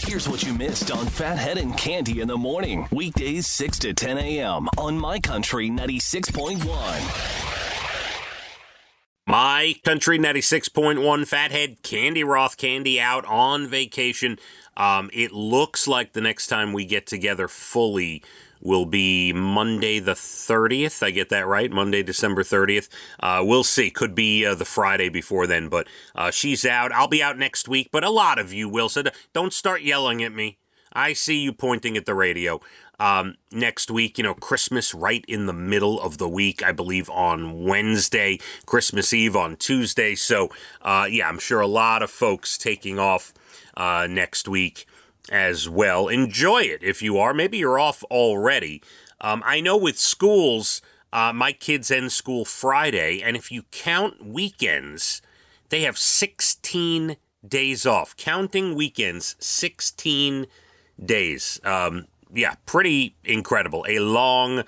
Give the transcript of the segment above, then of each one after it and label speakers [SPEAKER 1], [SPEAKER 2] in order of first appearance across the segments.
[SPEAKER 1] Here's what you missed on Phathead and Cande in the morning. Weekdays 6 to 10 a.m. on My Country 96.1.
[SPEAKER 2] My Country 96.1, Phathead, Cande Roth, Cande out on vacation. It looks like the next time we get together fully will be Monday the 30th. I get that right? Monday, December 30th. We'll see. Could be the Friday before then, but she's out. I'll be out next week, but a lot of you will. So don't start yelling at me. I see you pointing at the radio. Next week, Christmas right in the middle of the week, I believe on Wednesday, Christmas Eve on Tuesday. So, I'm sure a lot of folks taking off next week as well. Enjoy it if you are. Maybe you're off already. I know with schools, my kids end school Friday, and if you count weekends, they have 16 days off. Counting weekends, 16 days. Pretty incredible. A long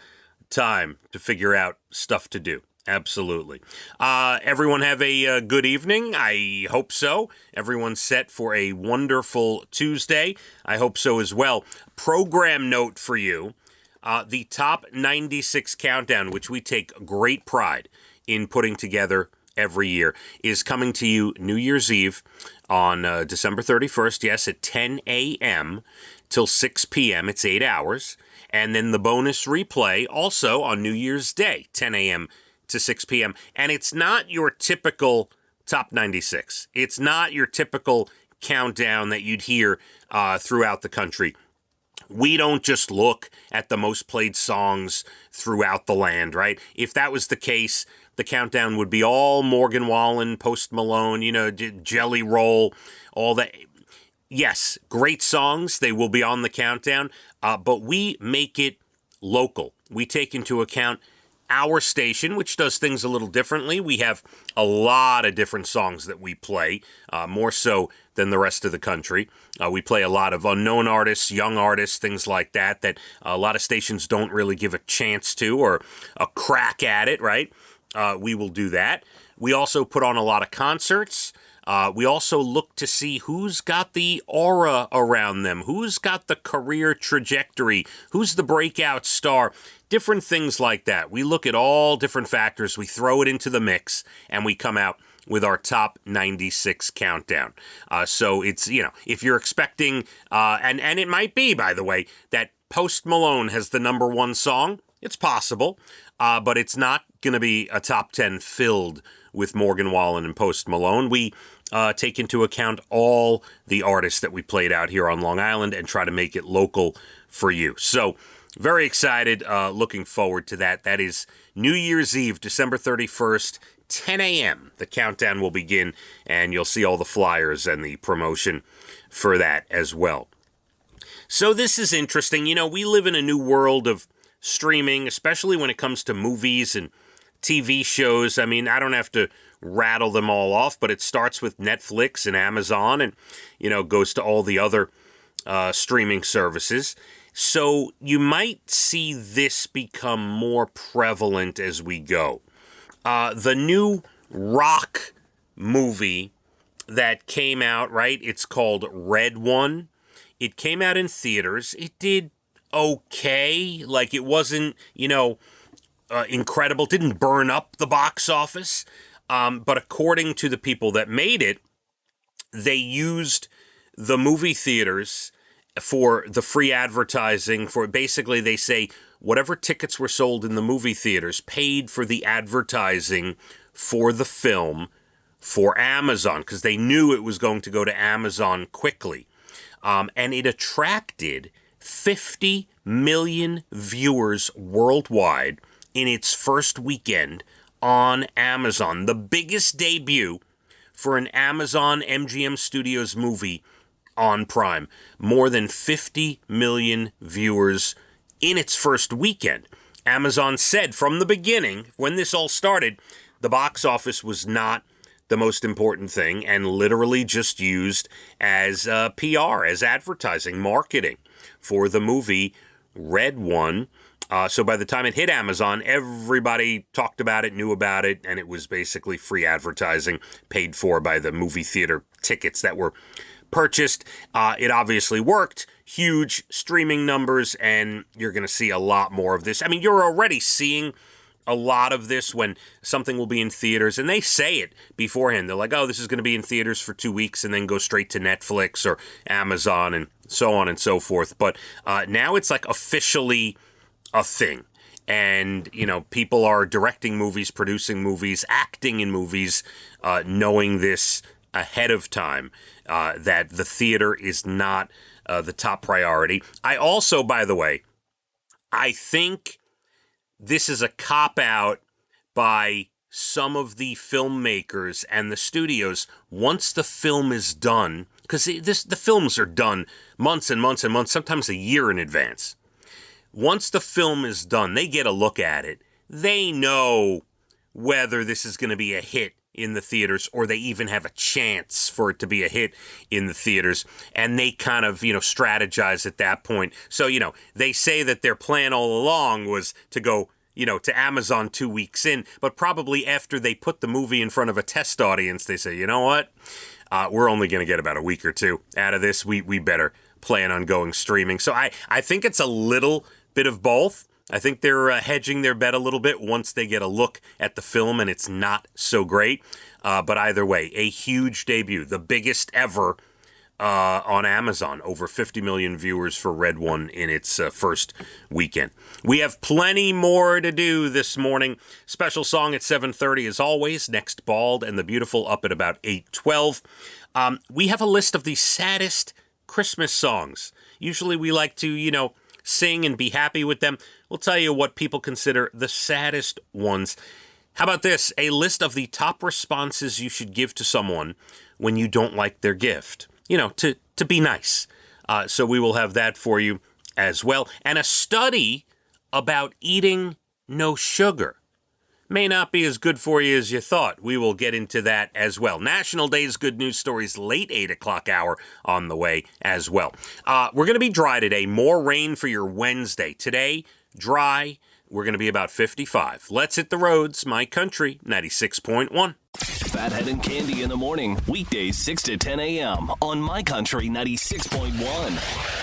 [SPEAKER 2] time to figure out stuff to do. Absolutely. Everyone have a good evening. I hope so. Everyone's set for a wonderful Tuesday. I hope so as well. Program note for you. The Top 96 Countdown, which we take great pride in putting together every year, is coming to you New Year's Eve on December 31st. Yes, at 10 a.m. till 6 p.m. It's 8 hours. And then the bonus replay also on New Year's Day, 10 a.m. to 6 p.m. And it's not your typical Top 96. It's not your typical countdown that you'd hear throughout the country. We don't just look at the most played songs throughout the land, right? If that was the case, the countdown would be all Morgan Wallen, Post Malone, Jelly Roll, all that. Yes, great songs. They will be on the countdown, but we make it local. We take into account our station, which does things a little differently. We have a lot of different songs that we play, more so than the rest of the country. We play a lot of unknown artists, young artists, things like that a lot of stations don't really give a chance to or a crack at it, right? We will do that. We also put on a lot of concerts. We also look to see who's got the aura around them, who's got the career trajectory, who's the breakout star, different things like that. We look at all different factors, we throw it into the mix, and we come out with our Top 96 countdown. So it's, if you're expecting, and it might be, by the way, that Post Malone has the number one song, it's possible, but it's not going to be a top 10 filled with Morgan Wallen and Post Malone. We take into account all the artists that we played out here on Long Island and try to make it local for you. So very excited, looking forward to that. That is New Year's Eve, December 31st, 10 a.m. The countdown will begin, and you'll see all the flyers and the promotion for that as well. So this is interesting. We live in a new world of streaming, especially when it comes to movies and TV shows. I mean, I don't have to rattle them all off, but it starts with Netflix and Amazon and, goes to all the other streaming services. So you might see this become more prevalent as we go. The new rock movie that came out, right? It's called Red One. It came out in theaters. It did okay. Like, it wasn't, incredible. It didn't burn up the box office. But according to the people that made it, they used the movie theaters for the free advertising. For basically, they say whatever tickets were sold in the movie theaters paid for the advertising for the film for Amazon, because they knew it was going to go to Amazon quickly. And it attracted 50 million viewers worldwide in its first weekend on Amazon. The biggest debut for an Amazon MGM Studios movie on Prime. More than 50 million viewers in its first weekend. Amazon said from the beginning, when this all started, the box office was not the most important thing and literally just used as PR, as advertising, marketing for the movie Red One. So by the time it hit Amazon, everybody talked about it, knew about it, and it was basically free advertising paid for by the movie theater tickets that were purchased. It obviously worked. Huge streaming numbers, and you're going to see a lot more of this. I mean, you're already seeing a lot of this when something will be in theaters, and they say it beforehand. They're like, oh, this is going to be in theaters for 2 weeks and then go straight to Netflix or Amazon and so on and so forth. But now it's like officially a thing. And, you know, people are directing movies, producing movies, acting in movies, knowing this ahead of time, that the theater is not the top priority. I also, by the way, I think this is a cop-out by some of the filmmakers and the studios. Once the film is done, because the films are done months and months and months, sometimes a year in advance. Once the film is done, they get a look at it. They know whether this is going to be a hit in the theaters or they even have a chance for it to be a hit in the theaters. And they kind of, strategize at that point. So, they say that their plan all along was to go, to Amazon 2 weeks in. But probably after they put the movie in front of a test audience, they say, you know what? We're only going to get about a week or two out of this. We better plan on going streaming. So I think it's a little bit of both. I think they're hedging their bet a little bit once they get a look at the film and it's not so great. But either way, a huge debut, the biggest ever on Amazon. Over 50 million viewers for Red One in its first weekend. We have plenty more to do this morning. Special song at 7:30 as always. Next, Bald and the Beautiful up at about 8:12. We have a list of the saddest Christmas songs. Usually we like to, sing and be happy with them. We'll tell you what people consider the saddest ones. How about this? A list of the top responses you should give to someone when you don't like their gift. To be nice. So we will have that for you as well. And a study about eating no sugar. May not be as good for you as you thought. We will get into that as well. National Day's Good News Stories, late 8 o'clock hour on the way as well. We're going to be dry today. More rain for your Wednesday. Today, dry. We're going to be about 55. Let's hit the roads. My Country 96.1.
[SPEAKER 1] Phathead and Cande in the morning. Weekdays 6 to 10 a.m. on My Country 96.1.